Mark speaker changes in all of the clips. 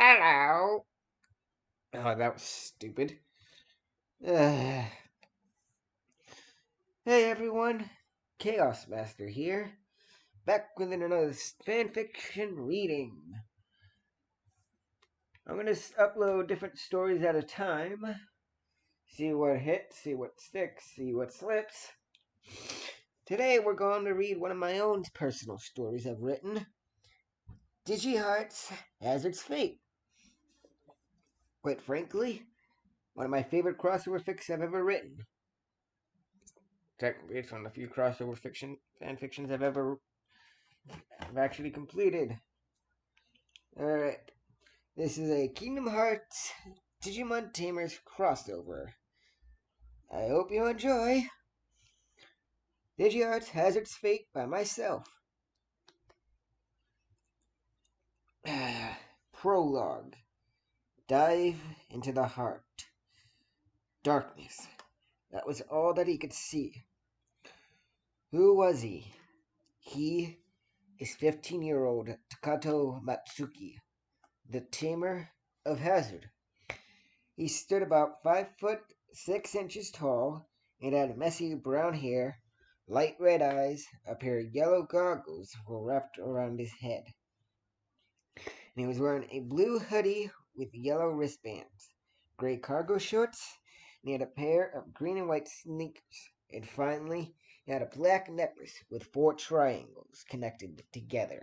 Speaker 1: Hello. Oh, that was stupid. Uh, hey everyone, Chaos Master here, back with another fanfiction reading. I'm gonna upload different stories at a time, see what hits, see what sticks, see what slips. Today we're going to read one of my own personal stories I've written. DigiHearts has its fate. Quite frankly, one of my favorite crossover fics I've ever written. Technically, it's one of the few crossover fanfictions I've actually completed. Alright, this is a Kingdom Hearts Digimon Tamers crossover. I hope you enjoy. DigiHearts has its fate by myself. Prologue. Dive into the heart. Darkness. That was all that he could see. Who was he? He is 15-year-old Takato Matsuki, the tamer of Hazard. He stood about 5'6" tall and had messy brown hair, light red eyes, a pair of yellow goggles were wrapped around his head. And he was wearing a blue hoodie with yellow wristbands, gray cargo shorts, and he had a pair of green and white sneakers. And finally, he had a black necklace with 4 triangles connected together.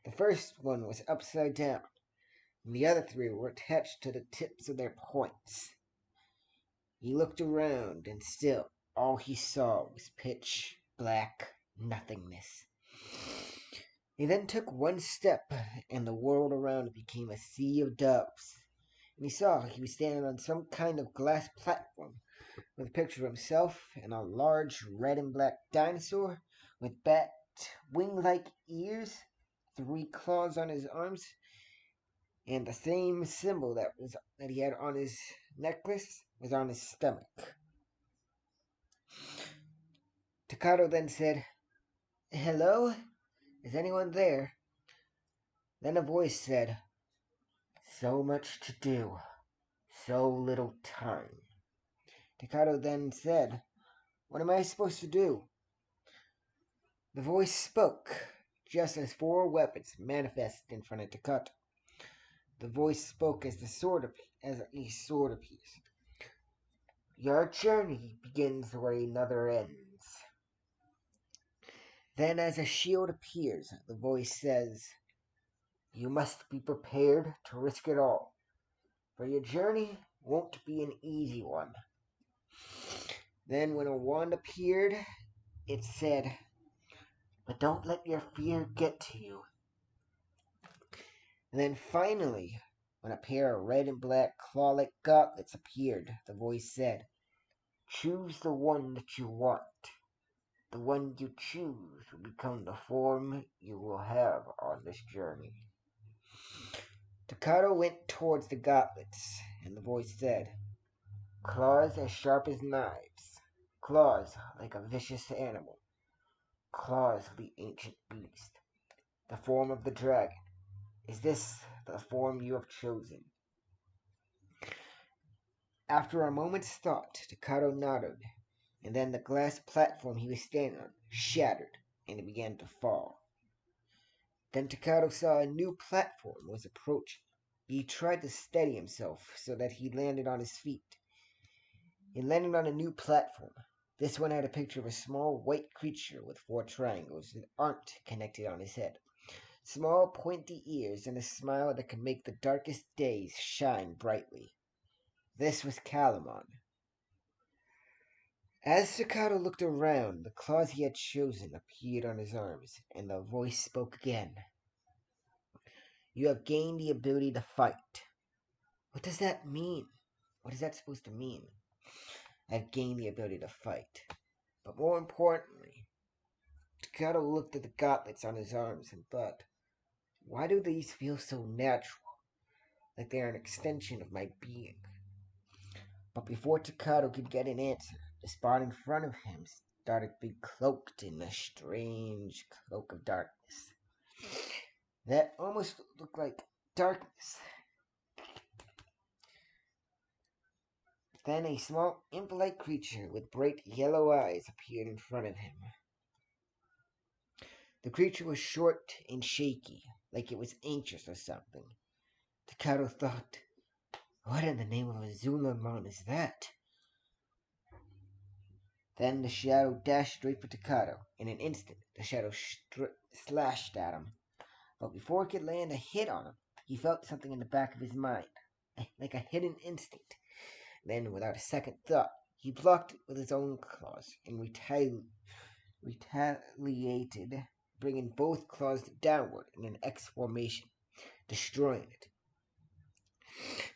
Speaker 1: The first one was upside down, and the other 3 were attached to the tips of their points. He looked around, and still all he saw was pitch black nothingness. He then took one step, and the world around became a sea of doves. And he saw he was standing on some kind of glass platform with a picture of himself and a large red and black dinosaur with bat wing-like ears, 3 claws on his arms, and the same symbol that he had on his necklace was on his stomach. Takato then said, "Hello? Is anyone there?" Then a voice said, "So much to do, so little time." Takato then said, "What am I supposed to do?" The voice spoke, just as 4 weapons manifested in front of Takato. The voice spoke as a sword appears. "Your journey begins where another ends." Then as a shield appears, the voice says, "You must be prepared to risk it all, for your journey won't be an easy one." Then when a wand appeared, it said, "But don't let your fear get to you." And then finally, when a pair of red and black claw-like gauntlets appeared, the voice said, "Choose the one that you want. The one you choose will become the form you will have on this journey." Takato went towards the gauntlets, and the voice said, "Claws as sharp as knives. Claws like a vicious animal. Claws of the ancient beast. The form of the dragon. Is this the form you have chosen?" After a moment's thought, Takato nodded, and then the glass platform he was standing on shattered, and it began to fall. Then Takato saw a new platform was approaching. He tried to steady himself so that he landed on his feet. He landed on a new platform. This one had a picture of a small white creature with 4 triangles that aren't connected on his head. Small pointy ears and a smile that could make the darkest days shine brightly. This was Calamon. As Takato looked around, the claws he had chosen appeared on his arms, and the voice spoke again. "You have gained the ability to fight." What does that mean? What is that supposed to mean? I've gained the ability to fight. But more importantly, Takato looked at the gauntlets on his arms and thought, why do these feel so natural? Like they are an extension of my being. But before Takato could get an answer, the spot in front of him started to be cloaked in a strange cloak of darkness. That almost looked like darkness Then a small imp-like creature with bright yellow eyes appeared in front of him. The creature was short and shaky, like it was anxious or something. Takato thought, what in the name of Azulamon is that? Then the shadow dashed straight for Takato. In an instant, the shadow slashed at him. But before it could land a hit on him, he felt something in the back of his mind, like a hidden instinct. Then, without a second thought, he blocked it with his own claws and retaliated, bringing both claws downward in an X formation, destroying it.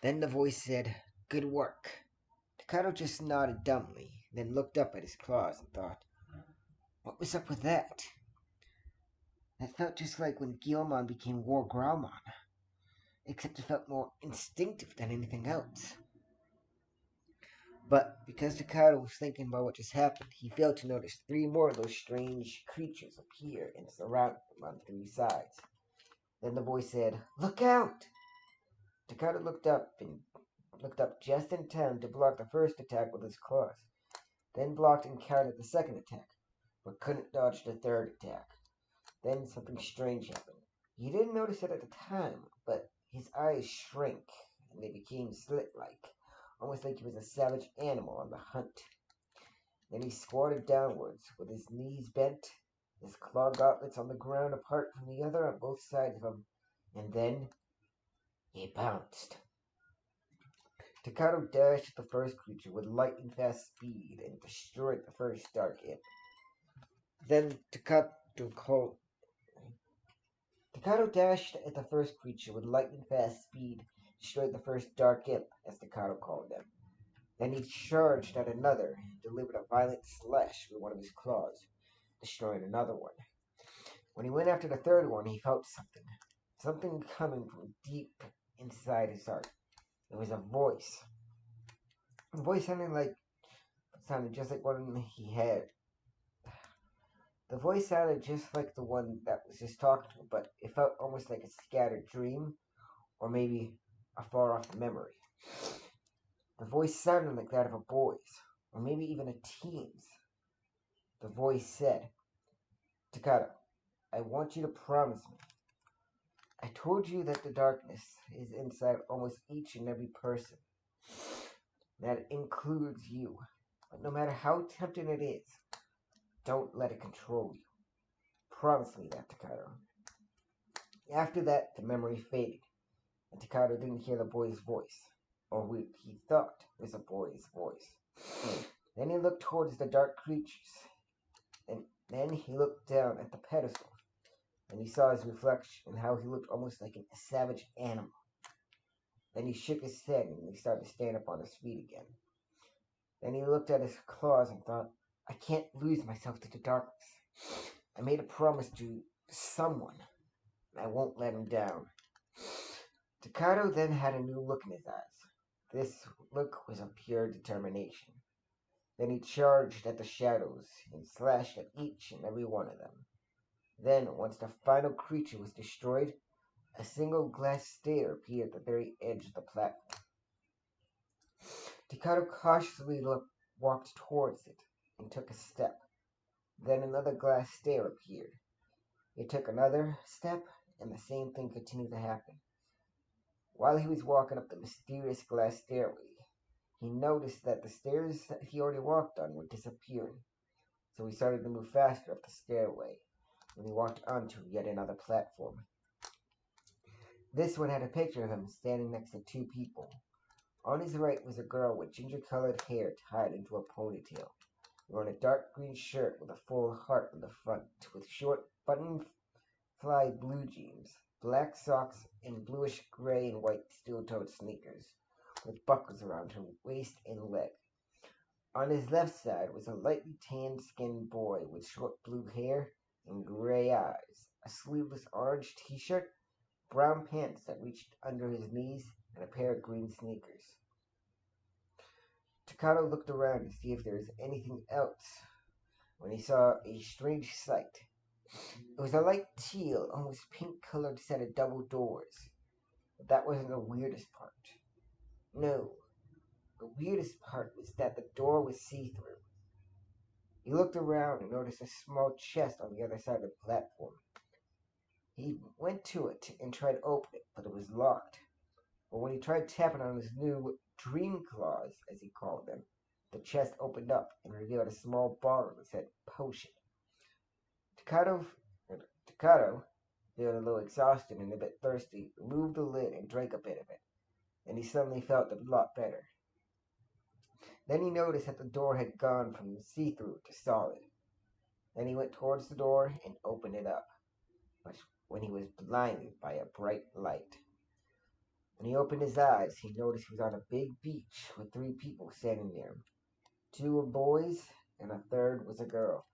Speaker 1: Then the voice said, good work. Takato just nodded dumbly, then looked up at his claws and thought, what was up with that? That felt just like when Guilmon became War Growlmon, except it felt more instinctive than anything else. But because Takato was thinking about what just happened, he failed to notice three more of those strange creatures appear and surround him on three sides. Then the voice said, look out! Takato looked up just in time to block the first attack with his claws, then blocked and countered the second attack, but couldn't dodge the third attack. Then something strange happened. He didn't notice it at the time, but his eyes shrank and they became slit-like, almost like he was a savage animal on the hunt. Then he squatted downwards, with his knees bent, his claw gauntlets on the ground apart from the other on both sides of him, and then he bounced. Takato dashed at the first creature with lightning-fast speed and destroyed the first dark imp. Then Takato dashed at the first creature with lightning-fast speed, destroyed the first dark imp, as Takato called them. Then he charged at another and delivered a violent slash with one of his claws, destroying another one. When he went after the third one, he felt something coming from deep inside his heart. It was a voice. The voice sounded just like one he had. The voice sounded just like the one that was just talking to him, but it felt almost like a scattered dream, or maybe a far-off memory. The voice sounded like that of a boy's, or maybe even a teen's. The voice said, Takato, I want you to promise me. I told you that the darkness is inside almost each and every person. That includes you. But no matter how tempting it is, don't let it control you. Promise me that, Takato. After that, the memory faded, and Takato didn't hear the boy's voice, or what he thought was a boy's voice. Then he looked towards the dark creatures, and then he looked down at the pedestal, and he saw his reflection and how he looked almost like a savage animal. Then he shook his head and he started to stand up on his feet again. Then he looked at his claws and thought, I can't lose myself to the darkness. I made a promise to someone, and I won't let him down. Takato then had a new look in his eyes. This look was of pure determination. Then he charged at the shadows and slashed at each and every one of them. Then, once the final creature was destroyed, a single glass stair appeared at the very edge of the platform. Takato cautiously walked towards it and took a step. Then another glass stair appeared. He took another step, and the same thing continued to happen. While he was walking up the mysterious glass stairway, he noticed that the stairs that he already walked on were disappearing. So he started to move faster up the stairway, and he walked onto yet another platform. This one had a picture of him standing next to two people. On his right was a girl with ginger-colored hair tied into a ponytail, wearing a dark green shirt with a full heart on the front, with short button-fly blue jeans, black socks, and bluish gray and white steel-toed sneakers, with buckles around her waist and leg. On his left side was a lightly tan-skinned boy with short blue hair and gray eyes, a sleeveless orange t-shirt, brown pants that reached under his knees, and a pair of green sneakers. Takato looked around to see if there was anything else when he saw a strange sight. It was a light teal, almost pink-colored set of double doors. But that wasn't the weirdest part. No. The weirdest part was that the door was see-through. He looked around and noticed a small chest on the other side of the platform. He went to it and tried to open it, but it was locked. But when he tried tapping on his new dream claws, as he called them, the chest opened up and revealed a small bottle that said potion. Takato, Takato, feeling a little exhausted and a bit thirsty, removed the lid and drank a bit of it. And he suddenly felt a lot better. Then he noticed that the door had gone from see-through to solid. Then he went towards the door and opened it up, but when he was blinded by a bright light. When he opened his eyes, he noticed he was on a big beach with 3 people standing near him. 2 were boys, and a third was a girl.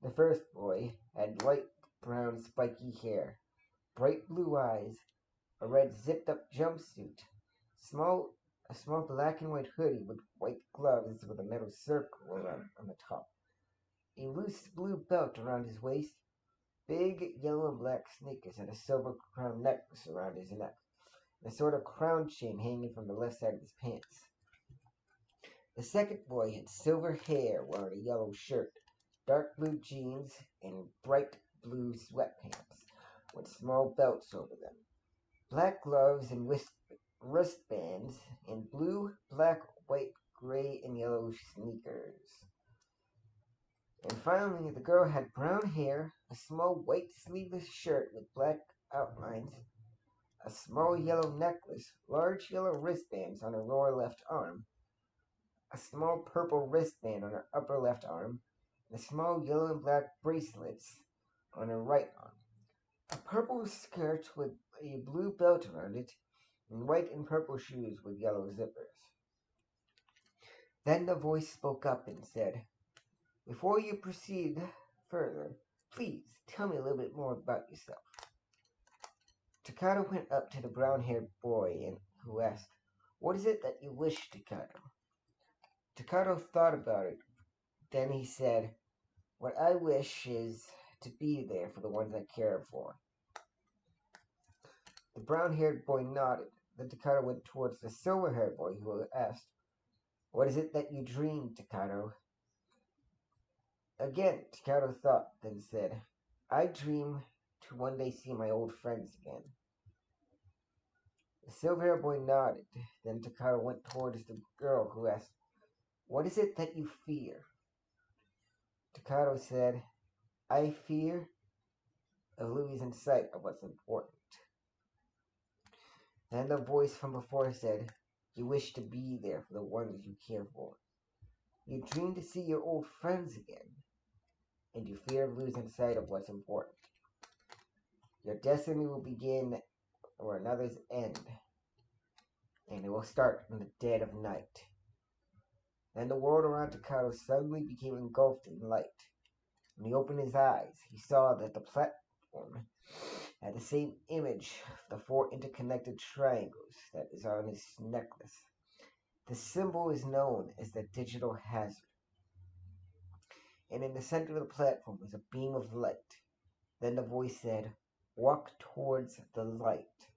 Speaker 1: The first boy had light brown spiky hair, bright blue eyes, a red zipped-up jumpsuit, a small black and white hoodie with white gloves with a metal circle on the top, a loose blue belt around his waist, big yellow and black sneakers, and a silver crown necklace around his neck, and a sort of crown chain hanging from the left side of his pants. The second boy had silver hair, wearing a yellow shirt, dark blue jeans, and bright blue sweatpants with small belts over them, black gloves and wristbands, and blue, black, white, gray, and yellow sneakers. And finally, the girl had brown hair, a small white sleeveless shirt with black outlines, a small yellow necklace, large yellow wristbands on her lower left arm, a small purple wristband on her upper left arm, and a small yellow and black bracelets on her right arm, a purple skirt with a blue belt around it, and white and purple shoes with yellow zippers. Then the voice spoke up and said, "Before you proceed further, please tell me a little bit more about yourself." Takato went up to the brown-haired boy and who asked, "What is it that you wish, Takato?" Takato thought about it. Then he said, "What I wish is to be there for the ones I care for." The brown-haired boy nodded. Then Takato went towards the silver-haired boy who asked, "What is it that you dream, Takato?" Again, Takato thought, then said, "I dream to one day see my old friends again." The silver-haired boy nodded. Then Takato went towards the girl who asked, "What is it that you fear?" Takato said, "I fear of losing sight of what's important." Then the voice from before said, "You wish to be there for the ones you care for. You dream to see your old friends again, and you fear of losing sight of what's important. Your destiny will begin where another's end, and it will start in the dead of night." Then the world around Takato suddenly became engulfed in light. When he opened his eyes, he saw that the platform had the same image of the 4 interconnected triangles that is on his necklace. The symbol is known as the digital hazard. And in the center of the platform was a beam of light. Then the voice said, "Walk towards the light."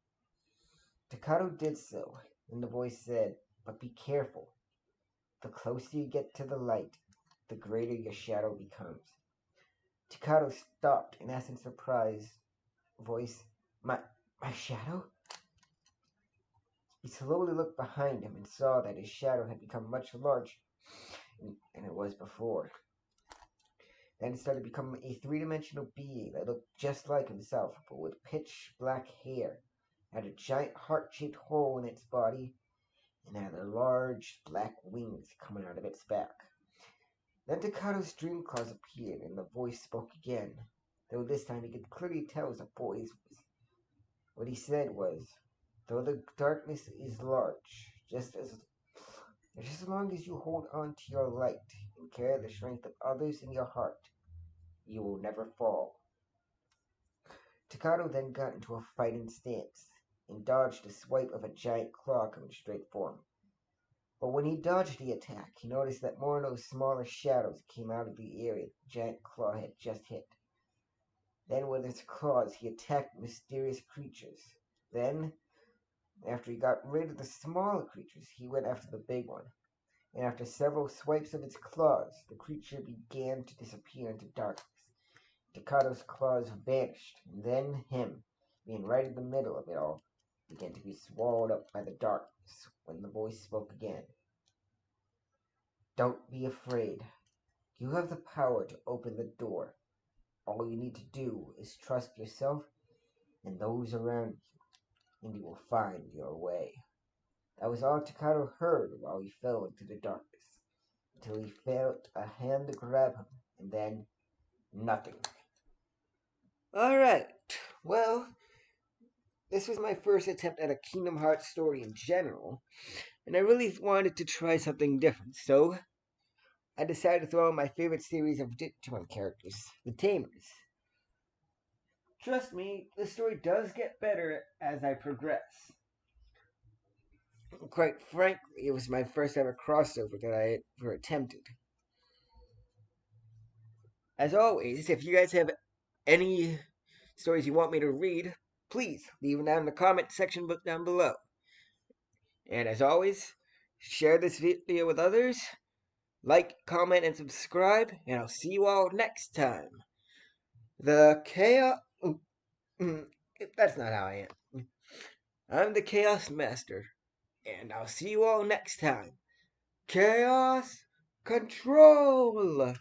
Speaker 1: Takato did so. Then the voice said, "But be careful. The closer you get to the light, the greater your shadow becomes." Takato stopped and asked in surprise voice, My shadow?" He slowly looked behind him and saw that his shadow had become much larger than it was before. Then it started becoming a 3-dimensional being that looked just like himself, but with pitch black hair, had a giant heart-shaped hole in its body, and had large black wings coming out of its back. Then Takato's dream claws appeared, and the voice spoke again, though this time he could clearly tell it was a boy's voice. What he said was, "Though the darkness is large, just as long as you hold on to your light and carry the strength of others in your heart, you will never fall." Takato then got into a fighting stance and dodged a swipe of a giant claw coming straight for him. But when he dodged the attack, he noticed that more of those smaller shadows came out of the area the giant claw had just hit. Then with his claws he attacked mysterious creatures. Then After he got rid of the smaller creatures, he went after the big one. And after several swipes of its claws, the creature began to disappear into darkness. Takato's claws vanished, and then him, being right in the middle of it all, began to be swallowed up by the darkness when the voice spoke again. Don't be afraid. You have the power to open the door. All you need to do is trust yourself and those around you, and you will find your way. That was all Takato heard while he fell into the darkness, until he felt a hand grab him, and then nothing. Alright, well, this was my first attempt at a Kingdom Hearts story in general, and I really wanted to try something different, so I decided to throw in my favorite series of Digimon characters, the Tamers. Trust me, the story does get better as I progress. Quite frankly, it was my first ever crossover that I ever attempted. As always, if you guys have any stories you want me to read, please leave them down in the comment section down below. And as always, share this video with others, like, comment, and subscribe, and I'll see you all next time. The Chaos... That's not how I am. I'm the Chaos Master, and I'll see you all next time. Chaos Control!